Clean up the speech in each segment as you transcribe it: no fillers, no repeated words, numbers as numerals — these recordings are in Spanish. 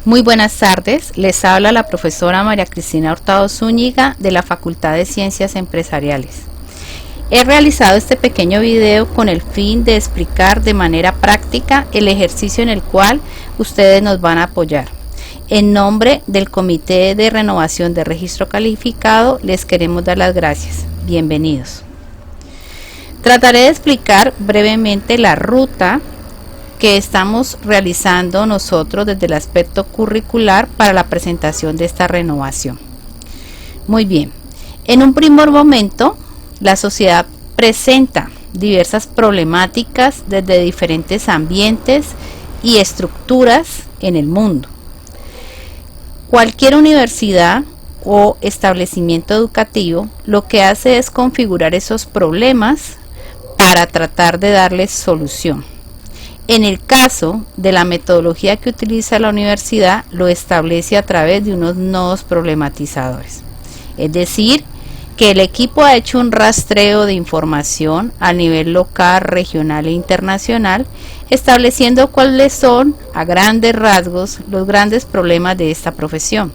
Muy buenas tardes, les habla la profesora María Cristina Hurtado Zúñiga de la Facultad de Ciencias Empresariales. He realizado este pequeño video con el fin de explicar de manera práctica el ejercicio en el cual ustedes nos van a apoyar. En nombre del Comité de Renovación de Registro Calificado, les queremos dar las gracias. Bienvenidos. Trataré de explicar brevemente la ruta que estamos realizando nosotros desde el aspecto curricular para la presentación de esta renovación. Muy bien, en un primer momento, la sociedad presenta diversas problemáticas desde diferentes ambientes y estructuras en el mundo. Cualquier universidad o establecimiento educativo lo que hace es configurar esos problemas para tratar de darles solución. En el caso de la metodología que utiliza la universidad, lo establece a través de unos nodos problematizadores. Es decir, que el equipo ha hecho un rastreo de información a nivel local, regional e internacional, estableciendo cuáles son, a grandes rasgos, los grandes problemas de esta profesión.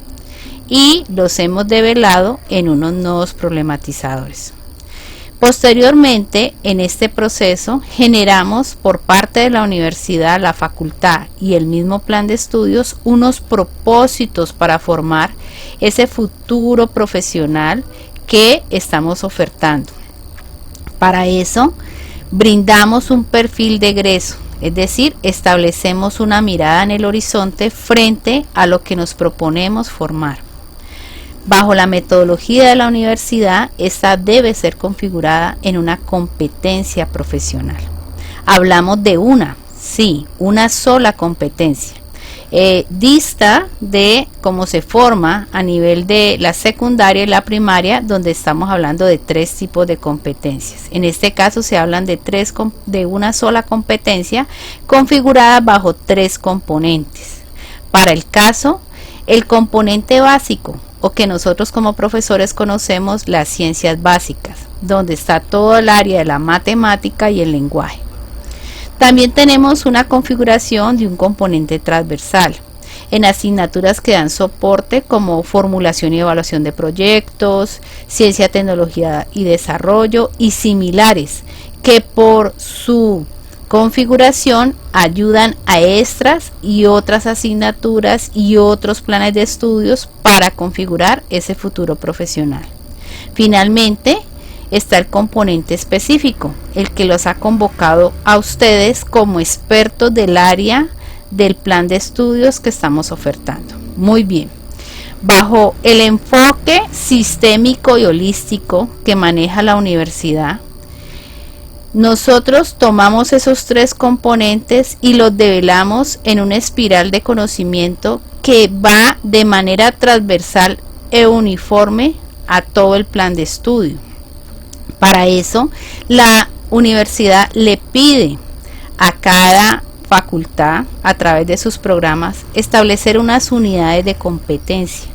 Y los hemos develado en unos nodos problematizadores. Posteriormente, en este proceso, generamos por parte de la universidad, la facultad y el mismo plan de estudios unos propósitos para formar ese futuro profesional que estamos ofertando. Para eso, brindamos un perfil de egreso, es decir, establecemos una mirada en el horizonte frente a lo que nos proponemos formar. Bajo la metodología de la universidad, esta debe ser configurada en una competencia profesional. Hablamos de una sola competencia. Dista de cómo se forma a nivel de la secundaria y la primaria, donde estamos hablando de 3 tipos de competencias. En este caso se hablan de una sola competencia configurada bajo 3 componentes. Para el caso, el componente básico, o que nosotros como profesores conocemos las ciencias básicas, donde está todo el área de la matemática y el lenguaje. También tenemos una configuración de un componente transversal en asignaturas que dan soporte como formulación y evaluación de proyectos, ciencia, tecnología y desarrollo y similares, que por su configuración ayudan a extras y otras asignaturas y otros planes de estudios para configurar ese futuro profesional. Finalmente, está el componente específico, el que los ha convocado a ustedes como expertos del área del plan de estudios que estamos ofertando. Muy bien. Bajo el enfoque sistémico y holístico que maneja la universidad, nosotros tomamos esos 3 componentes y los develamos en una espiral de conocimiento que va de manera transversal e uniforme a todo el plan de estudio. Para eso, la universidad le pide a cada facultad, a través de sus programas, establecer unas unidades de competencia.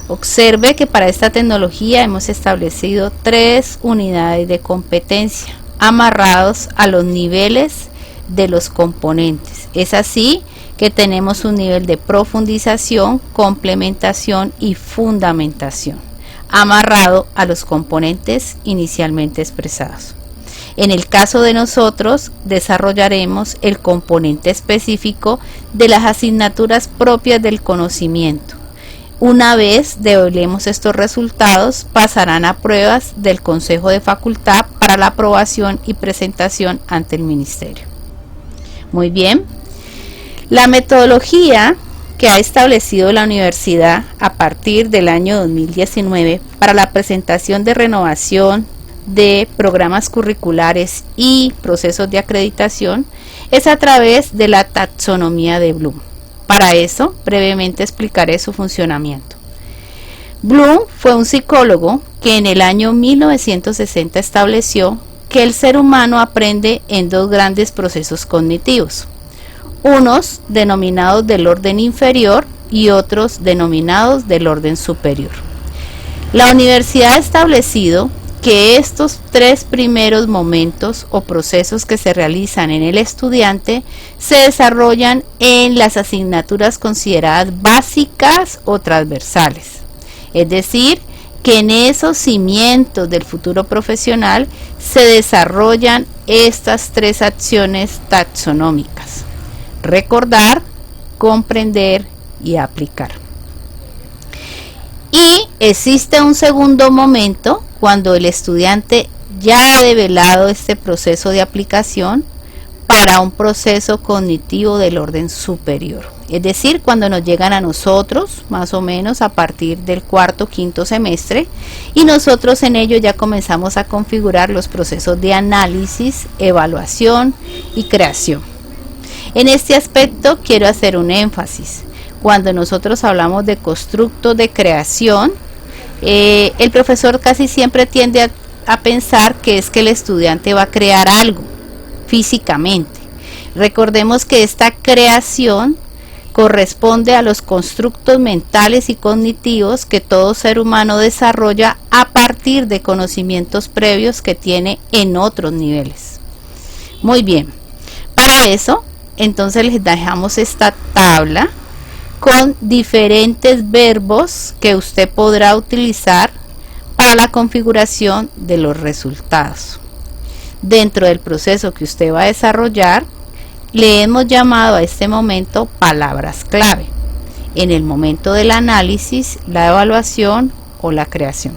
Observe que para esta tecnología hemos establecido 3 unidades de competencia, amarrados a los niveles de los componentes. Es así que tenemos un nivel de profundización, complementación y fundamentación, amarrado a los componentes inicialmente expresados. En el caso de nosotros, desarrollaremos el componente específico de las asignaturas propias del conocimiento. Una vez develemos estos resultados, pasarán a pruebas del Consejo de Facultad para la aprobación y presentación ante el Ministerio. Muy bien. La metodología que ha establecido la universidad a partir del año 2019 para la presentación de renovación de programas curriculares y procesos de acreditación es a través de la taxonomía de Bloom. Para eso, brevemente explicaré su funcionamiento. Bloom fue un psicólogo que en el año 1960 estableció que el ser humano aprende en 2 grandes procesos cognitivos, unos denominados del orden inferior y otros denominados del orden superior. La universidad ha establecido que estos 3 primeros momentos o procesos que se realizan en el estudiante se desarrollan en las asignaturas consideradas básicas o transversales. Es decir, que en esos cimientos del futuro profesional se desarrollan estas 3 acciones taxonómicas: recordar, comprender y aplicar. Y existe un segundo momento cuando el estudiante ya ha develado este proceso de aplicación para un proceso cognitivo del orden superior. Es decir, cuando nos llegan a nosotros, más o menos a partir del 4º, 5º semestre, y nosotros en ello ya comenzamos a configurar los procesos de análisis, evaluación y creación. En este aspecto quiero hacer un énfasis. Cuando nosotros hablamos de constructos de creación, el profesor casi siempre tiende a pensar que es que el estudiante va a crear algo físicamente. Recordemos que esta creación corresponde a los constructos mentales y cognitivos que todo ser humano desarrolla a partir de conocimientos previos que tiene en otros niveles. Muy bien, para eso entonces les dejamos esta tabla con diferentes verbos que usted podrá utilizar para la configuración de los resultados. Dentro del proceso que usted va a desarrollar, le hemos llamado a este momento palabras clave, en el momento del análisis, la evaluación o la creación.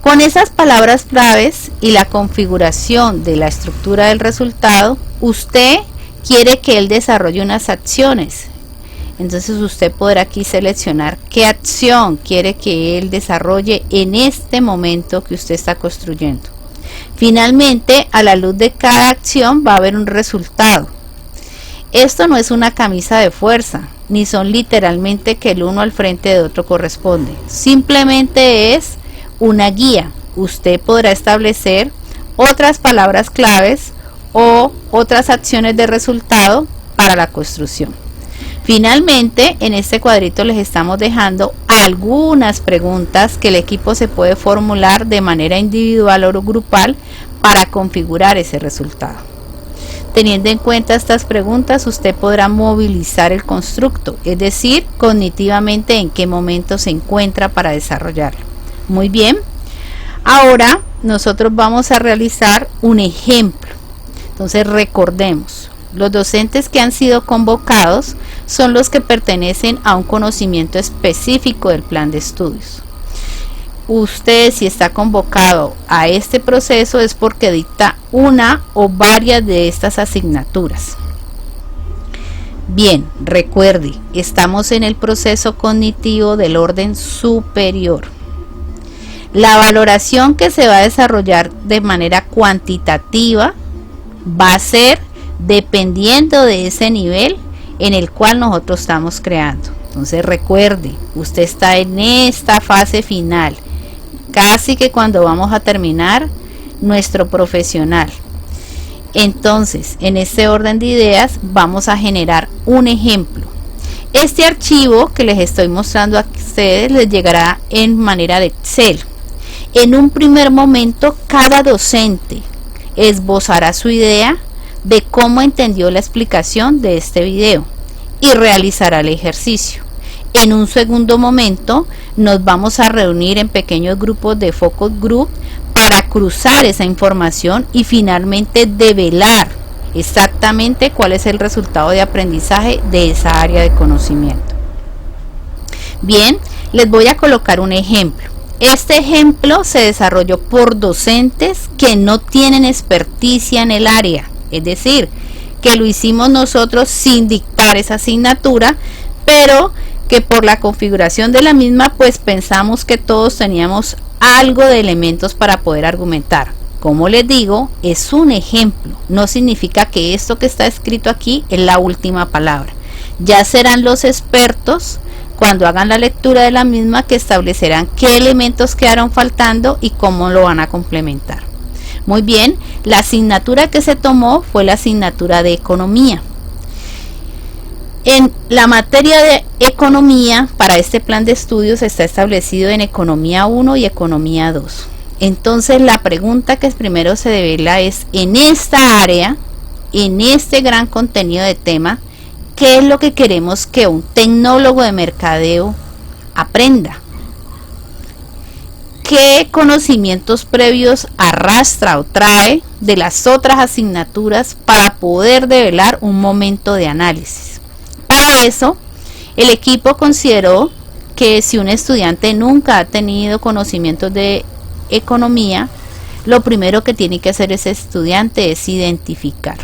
Con esas palabras claves y la configuración de la estructura del resultado, usted quiere que él desarrolle unas acciones. Entonces usted podrá aquí seleccionar qué acción quiere que él desarrolle en este momento que usted está construyendo. Finalmente, a la luz de cada acción va a haber un resultado. Esto no es una camisa de fuerza, ni son literalmente que el uno al frente de otro corresponde. Simplemente es una guía. Usted podrá establecer otras palabras claves o otras acciones de resultado para la construcción. Finalmente, en este cuadrito les estamos dejando algunas preguntas que el equipo se puede formular de manera individual o grupal para configurar ese resultado. Teniendo en cuenta estas preguntas, usted podrá movilizar el constructo, es decir, cognitivamente en qué momento se encuentra para desarrollarlo. Muy bien, ahora nosotros vamos a realizar un ejemplo. Entonces recordemos, los docentes que han sido convocados son los que pertenecen a un conocimiento específico del plan de estudios. Usted, si está convocado a este proceso, es porque dicta una o varias de estas asignaturas. Bien, recuerde, estamos en el proceso cognitivo del orden superior. La valoración que se va a desarrollar de manera cuantitativa va a ser dependiendo de ese nivel en el cual nosotros estamos creando. Entonces recuerde, usted está en esta fase final, casi que cuando vamos a terminar nuestro profesional. Entonces, en este orden de ideas vamos a generar un ejemplo. Este archivo que les estoy mostrando a ustedes les llegará en manera de Excel. En un primer momento, cada docente esbozará su idea de cómo entendió la explicación de este video y realizará el ejercicio. En un segundo momento nos vamos a reunir en pequeños grupos de focus group para cruzar esa información y finalmente develar exactamente cuál es el resultado de aprendizaje de esa área de conocimiento. Bien, les voy a colocar un ejemplo. Este ejemplo se desarrolló por docentes que no tienen experticia en el área. Es decir, que lo hicimos nosotros sin dictar esa asignatura, pero que por la configuración de la misma, pues pensamos que todos teníamos algo de elementos para poder argumentar. Como les digo, es un ejemplo, no significa que esto que está escrito aquí es la última palabra. Ya serán los expertos, cuando hagan la lectura de la misma, que establecerán qué elementos quedaron faltando y cómo lo van a complementar. Muy bien, la asignatura que se tomó fue la asignatura de economía. En la materia de economía, para este plan de estudios está establecido en economía 1 y economía 2. Entonces la pregunta que primero se devela es, en esta área, en este gran contenido de tema, ¿qué es lo que queremos que un tecnólogo de mercadeo aprenda? ¿Qué conocimientos previos arrastra o trae de las otras asignaturas para poder develar un momento de análisis? Para eso, el equipo consideró que si un estudiante nunca ha tenido conocimientos de economía, lo primero que tiene que hacer ese estudiante es identificar.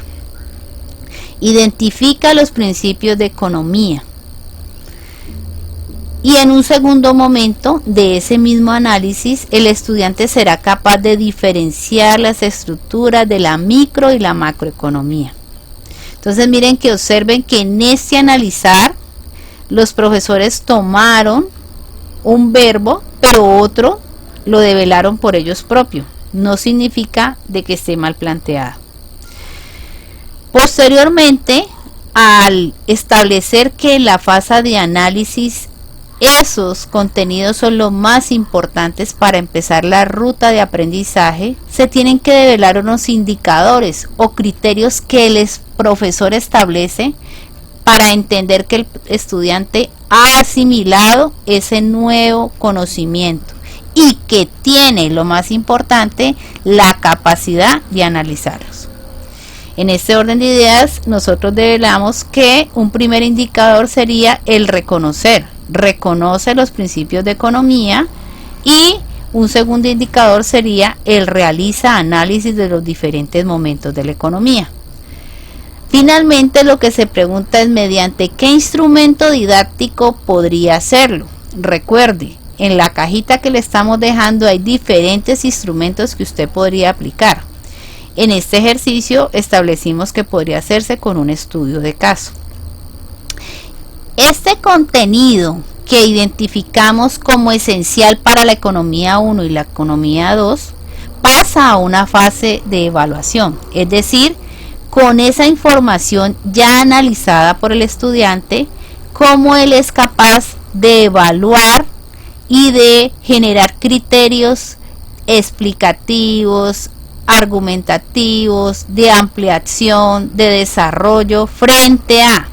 Identifica los principios de economía. Y en un segundo momento de ese mismo análisis, el estudiante será capaz de diferenciar las estructuras de la micro y la macroeconomía. Entonces miren que observen que en este analizar, los profesores tomaron un verbo, pero otro lo develaron por ellos propios. No significa de que esté mal planteado. Posteriormente, al establecer que en la fase de análisis esos contenidos son los más importantes para empezar la ruta de aprendizaje, se tienen que develar unos indicadores o criterios que el profesor establece para entender que el estudiante ha asimilado ese nuevo conocimiento y que tiene, lo más importante, la capacidad de analizarlos. En este orden de ideas, nosotros develamos que un primer indicador sería el reconocer. Reconoce los principios de economía, y un segundo indicador sería el realiza análisis de los diferentes momentos de la economía. Finalmente, lo que se pregunta es mediante qué instrumento didáctico podría hacerlo. Recuerde, en la cajita que le estamos dejando hay diferentes instrumentos que usted podría aplicar. En este ejercicio establecimos que podría hacerse con un estudio de caso. Este contenido que identificamos como esencial para la economía 1 y la economía 2 pasa a una fase de evaluación, es decir, con esa información ya analizada por el estudiante, cómo él es capaz de evaluar y de generar criterios explicativos, argumentativos, de ampliación, de desarrollo frente a.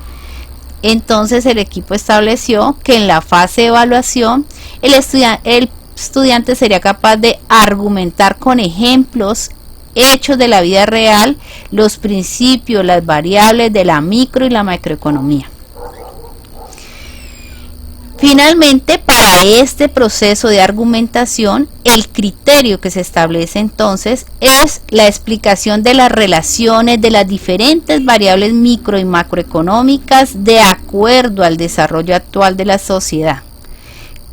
Entonces el equipo estableció que en la fase de evaluación el estudiante sería capaz de argumentar con ejemplos hechos de la vida real los principios, las variables de la micro y la macroeconomía. Finalmente, para este proceso de argumentación, el criterio que se establece entonces es la explicación de las relaciones de las diferentes variables micro y macroeconómicas de acuerdo al desarrollo actual de la sociedad.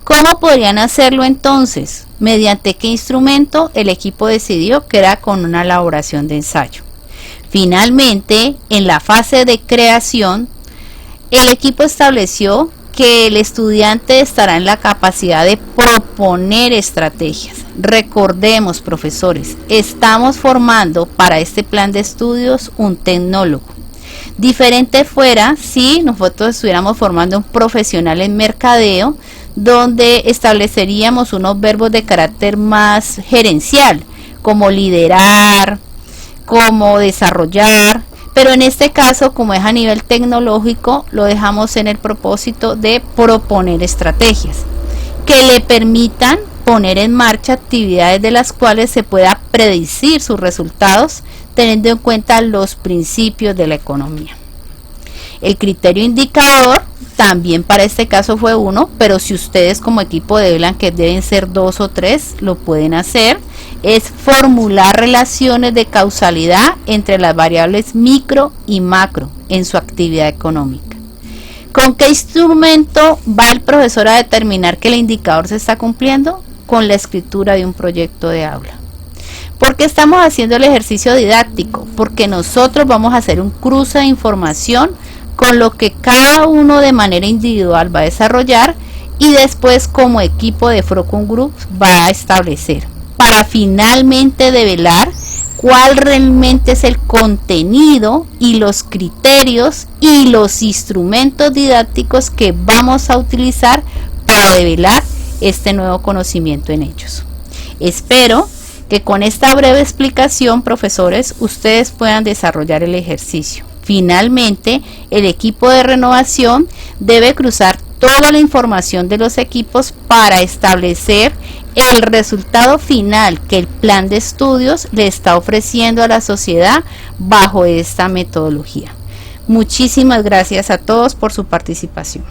¿Cómo podrían hacerlo entonces? ¿Mediante qué instrumento? El equipo decidió que era con una elaboración de ensayo. Finalmente, en la fase de creación, el equipo estableció que el estudiante estará en la capacidad de proponer estrategias. Recordemos, profesores, estamos formando para este plan de estudios un tecnólogo. Diferente fuera si nosotros estuviéramos formando un profesional en mercadeo, donde estableceríamos unos verbos de carácter más gerencial, como liderar, como desarrollar. Pero en este caso, como es a nivel tecnológico, lo dejamos en el propósito de proponer estrategias que le permitan poner en marcha actividades de las cuales se pueda predecir sus resultados, teniendo en cuenta los principios de la economía. El criterio indicador también para este caso fue 1, pero si ustedes como equipo develan que deben ser 2 o 3, lo pueden hacer. Es formular relaciones de causalidad entre las variables micro y macro en su actividad económica. ¿Con qué instrumento va el profesor a determinar que el indicador se está cumpliendo? Con la escritura de un proyecto de aula. ¿Por qué estamos haciendo el ejercicio didáctico? Porque nosotros vamos a hacer un cruce de información con lo que cada uno de manera individual va a desarrollar y después como equipo de Focus Group va a establecer, para finalmente develar cuál realmente es el contenido y los criterios y los instrumentos didácticos que vamos a utilizar para develar este nuevo conocimiento en ellos. Espero que con esta breve explicación, profesores, ustedes puedan desarrollar el ejercicio. Finalmente, el equipo de renovación debe cruzar toda la información de los equipos para establecer el resultado final que el plan de estudios le está ofreciendo a la sociedad bajo esta metodología. Muchísimas gracias a todos por su participación.